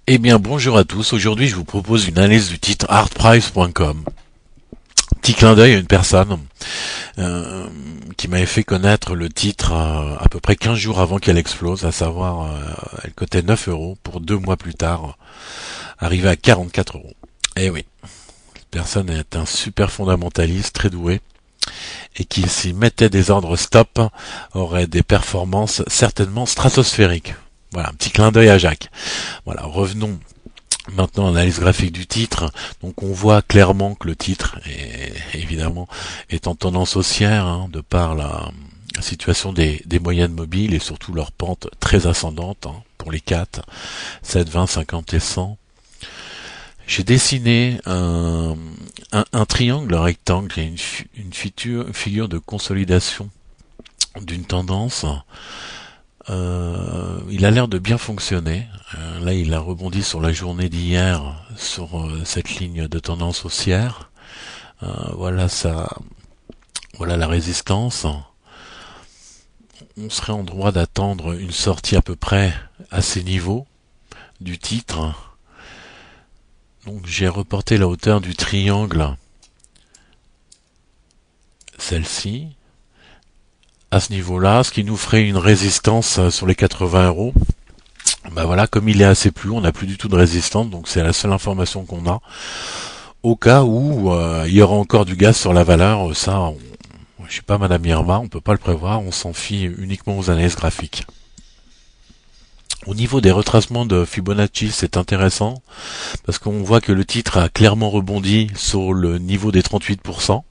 Eh bien, bonjour à tous. Aujourd'hui, je vous propose une analyse du titre artprice.com. Petit clin d'œil à une personne euh, qui m'avait fait connaître le titre à peu près 15 jours avant qu'elle explose, à savoir, elle cotait 9 euros pour 2 mois plus tard, arriver à 44 euros. Eh oui, cette personne est un super fondamentaliste, très doué, et qui s'y mettait des ordres stop, aurait des performances certainement stratosphériques. Voilà, un petit clin d'œil à Jacques. Voilà, revenons maintenant, analyse graphique du titre. Donc on voit clairement que le titre est évidemment est en tendance haussière, de par la situation des moyennes mobiles et surtout leur pente très ascendante, pour les 4, 7, 20, 50 et 100. J'ai dessiné un triangle rectangle et une figure de consolidation d'une tendance. Il a l'air de bien fonctionner. Là, il a rebondi sur la journée d'hier sur cette ligne de tendance haussière. Voilà voilà la résistance. On serait en droit d'attendre une sortie à peu près à ces niveaux du titre. Donc j'ai reporté la hauteur du triangle, celle-ci, à ce niveau-là, ce qui nous ferait une résistance sur les 80 euros. Bah voilà, comme il est assez plus haut, on n'a plus du tout de résistance, donc c'est la seule information qu'on a. Au cas où il y aura encore du gaz sur la valeur, je suis pas Madame Irma, on peut pas le prévoir, on s'en fie uniquement aux analyses graphiques. Au niveau des retracements de Fibonacci, c'est intéressant parce qu'on voit que le titre a clairement rebondi sur le niveau des 38%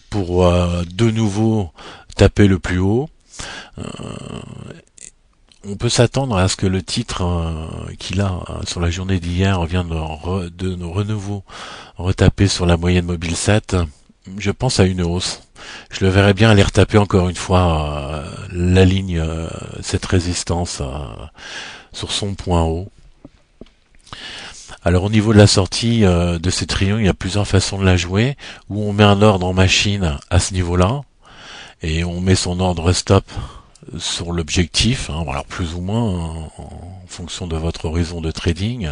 pour de nouveau taper le plus haut. Euh, on peut s'attendre à ce que le titre qu'il a sur la journée d'hier vienne de renouveau retaper sur la moyenne mobile 7. Je pense à une hausse. Je le verrais bien aller retaper encore une fois la ligne, cette résistance sur son point haut. Alors au niveau de la sortie de ces triangles, il y a plusieurs façons de la jouer, où on met un ordre en machine à ce niveau-là, et on met son ordre stop sur l'objectif, alors plus ou moins en fonction de votre horizon de trading,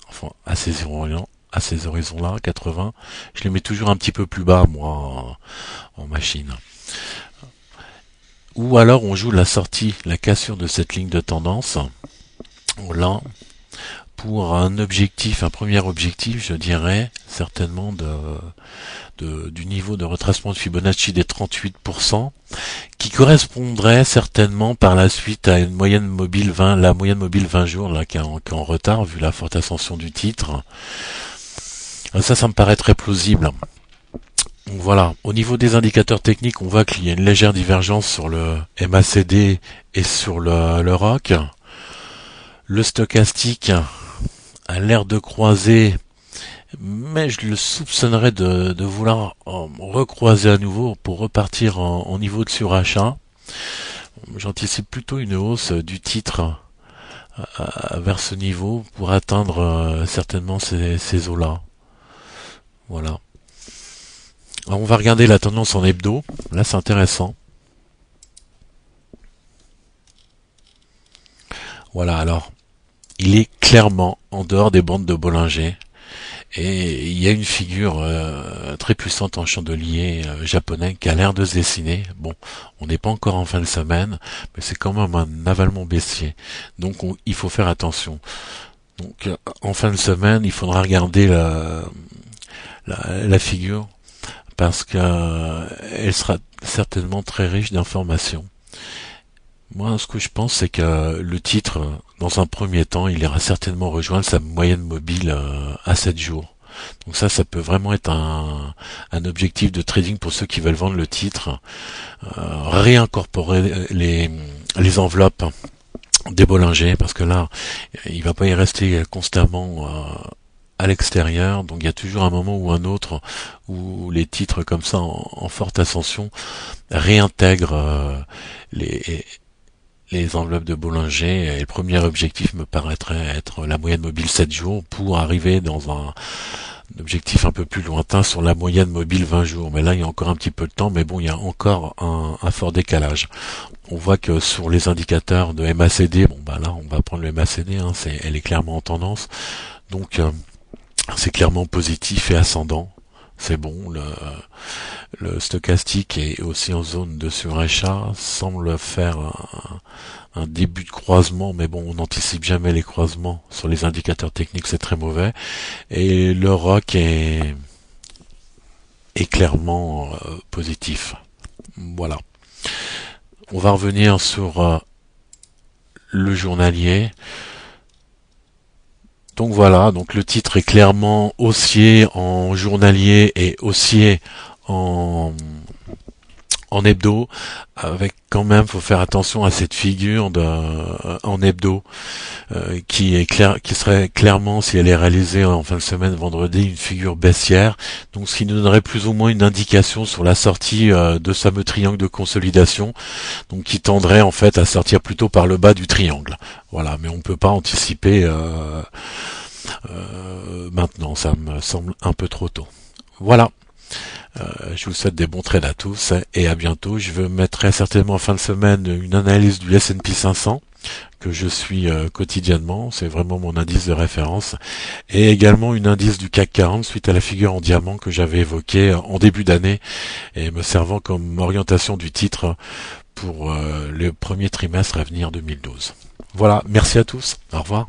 enfin à ces horizons-là, 80, je les mets toujours un petit peu plus bas, moi, en machine. Ou alors on joue la sortie, la cassure de cette ligne de tendance, là, pour un objectif, un premier objectif, je dirais, certainement du niveau de retracement de Fibonacci des 38%, qui correspondrait certainement par la suite à une moyenne mobile 20, la moyenne mobile 20 jours, là, qui est en retard, vu la forte ascension du titre. Ça me paraît très plausible. Donc voilà, au niveau des indicateurs techniques, on voit qu'il y a une légère divergence sur le MACD et sur le ROC. Le stochastique a l'air de croiser, mais je le soupçonnerais de vouloir recroiser à nouveau pour repartir en niveau de surachat. J'anticipe plutôt une hausse du titre vers ce niveau pour atteindre certainement ces eaux-là. Voilà. Alors on va regarder la tendance en hebdo. Là, c'est intéressant. Voilà, alors, il est clairement en dehors des bandes de Bollinger. Et il y a une figure très puissante en chandelier japonais qui a l'air de se dessiner. Bon, on n'est pas encore en fin de semaine, mais c'est quand même un avalement baissier. Donc il faut faire attention. Donc en fin de semaine, il faudra regarder la figure parce qu'elle sera certainement très riche d'informations. Moi, ce que je pense, c'est que le titre, dans un premier temps, il ira certainement rejoindre sa moyenne mobile à 7 jours. Donc ça peut vraiment être un objectif de trading pour ceux qui veulent vendre le titre. Réincorporer les enveloppes des Bollinger, parce que là, il va pas y rester constamment à l'extérieur. Donc il y a toujours un moment ou un autre où les titres comme ça en forte ascension réintègrent les enveloppes de Bollinger, et le premier objectif me paraîtrait être la moyenne mobile 7 jours pour arriver un objectif un peu plus lointain sur la moyenne mobile 20 jours. Mais là, il y a encore un petit peu de temps, mais bon, il y a encore un fort décalage. On voit que sur les indicateurs de MACD, bon bah là, on va prendre le MACD, hein, elle est clairement en tendance. Donc, c'est clairement positif et ascendant. C'est bon, le stochastique est aussi en zone de surachat, semble faire un début de croisement, mais bon, on n'anticipe jamais les croisements sur les indicateurs techniques, c'est très mauvais. Et le ROC est clairement positif. Voilà. On va revenir sur le journalier. Donc voilà, donc le titre est clairement haussier en journalier et haussier en hebdo, avec quand même, faut faire attention à cette figure en hebdo qui serait clairement, si elle est réalisée en fin de semaine vendredi, une figure baissière, donc ce qui nous donnerait plus ou moins une indication sur la sortie de ce fameux triangle de consolidation, donc qui tendrait en fait à sortir plutôt par le bas du triangle. Voilà, mais on peut pas anticiper maintenant, ça me semble un peu trop tôt. Voilà. Je vous souhaite des bons trades à tous et à bientôt. Je mettrai certainement en fin de semaine une analyse du S&P 500 que je suis quotidiennement, c'est vraiment mon indice de référence, et également une indice du CAC 40 suite à la figure en diamant que j'avais évoquée en début d'année et me servant comme orientation du titre pour le premier trimestre à venir 2012. Voilà, merci à tous, au revoir.